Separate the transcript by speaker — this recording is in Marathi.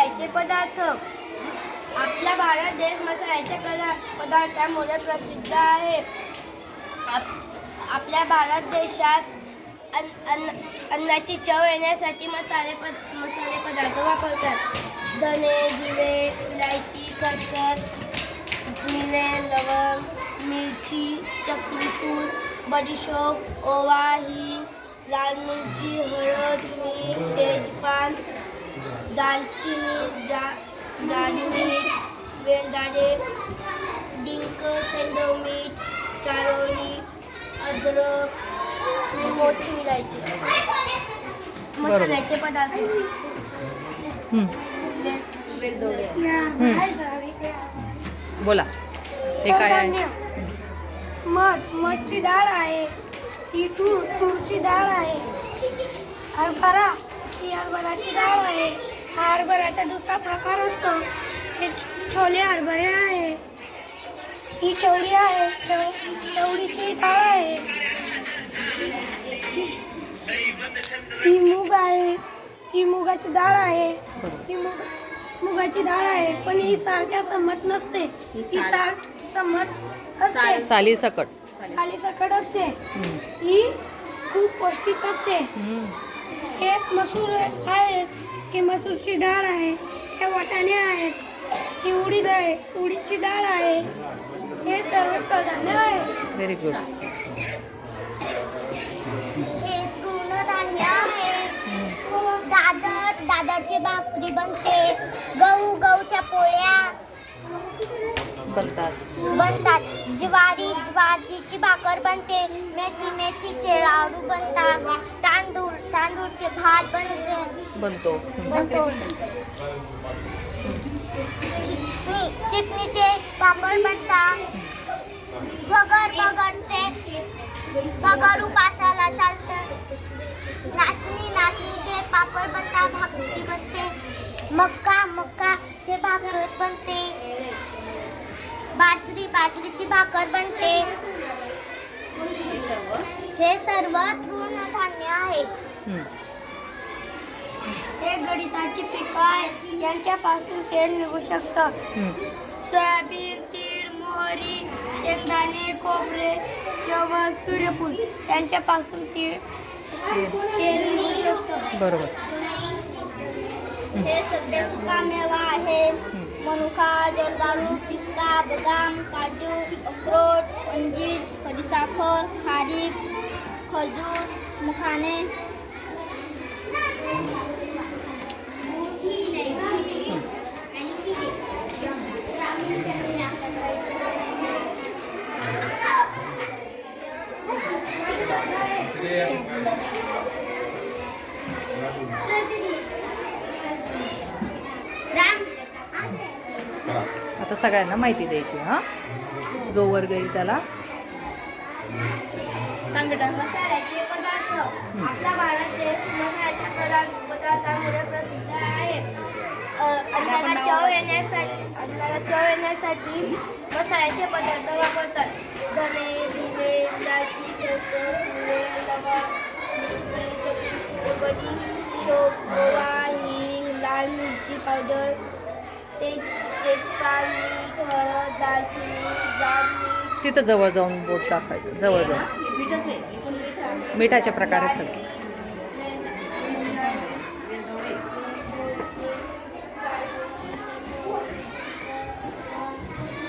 Speaker 1: मसाल्याचे पदार्थ. आपला भारत देश मसाल्याच्या पदार्थांमुळे प्रसिद्ध आहे. आपल्या भारत देशात अन्नाची चव येण्यासाठी मसाले पदार्थ वापरतात. धने, जिरे, इलायची, खसखस, मिरे, लवंग, मिरची, चक्रीफूल, बडीशोप, ओवा, हिंग, लाल मिरची, हळद, मीठ, तेजपान, दालचिनी, जाडी मीठ, वेलदाणे, डिंक, सेंधव मीठ, चारोळी, अद्रक, मोठी इलायची. मसाल्याचे पदार्थ.
Speaker 2: बोला ते काय आहे?
Speaker 3: मठची डाळ आहे. ही तूरची डाळ आहे. हरभरा ही हरभराची डाळ आहे. हा हरभराचा दुसरा प्रकार असतो. हे छोले हरभरे आहे. ही चवळी आहे. चवळीची डाळ आहे. ही मूग आहे. ही मुगाची डाळ आहे. ही मुगाची डाळ आहे, पण ही सारख्या सम्मत नसते. ही सम्मत असते. सालीसकट असते. ही खूप पौष्टिक असते. हे मसूर आहेत. ही मसूरची डाळ आहे. हे वाटाणे आहेत. ही उडीद आहे. उडीदची डाळ आहे. हे सर्व कडधान्य आहे.
Speaker 2: Very good.
Speaker 1: हे तृणधान्य आहे. दादरची भाकरी बनते. गहूच्या पोळ्या बनतात. ज्वारीची भाकर बनते. मेथीचे लाडू बनतात. तांदूळचे भात बनतो. चिकनीचे पापड बनतात. भगर उपासाला चालतात. नाचणीचे पापड बनतात. भाकरी बनते. मक्काचे भाकर बनते. बाजरीची भाकर बनते. हे सर्व तृणधान्य आहे. हे गणिताची पिकं आहेत. यांच्यापासून तेल निघू शकतं. सोयाबीन, तीळ, मोहरी, शेंगदाणे, खोबरे, जवस, सूर्यफूल यांच्यापासून तेल निघू शकतं.
Speaker 2: बरोबर.
Speaker 1: हे सगळे सुकामेवा आहे. मनुका, जर्दाळू, पिस्ता, बदाम, काजू, अक्रोड, अंजीर, खडीसाखर, खारीक, खजूर, मखाणे,
Speaker 2: आता सगळ्यांना माहिती द्यायची. जो वर्ग येईल त्याला
Speaker 1: मसाल्याचे पदार्थ. आपला भारत देश मसाल्याच्या पदार्थांमुळे प्रसिद्ध आहे. अन्नाला चव येण्यासाठी मसाल्याचे पदार्थ वापरतात. धने, जिरे, इलायची, खसखस, मिरे, लवंग, मिरची, बडीशोप, ओवा, हिंग, लाल मिरची पावडर, तेजपान, मीठ, हळद, दालचिनी, जाड मीठ.
Speaker 2: तिथं जवळ जाऊन बोट दाखवायचं. जवळ जाऊन मिठाच्या प्रकारात सगळं.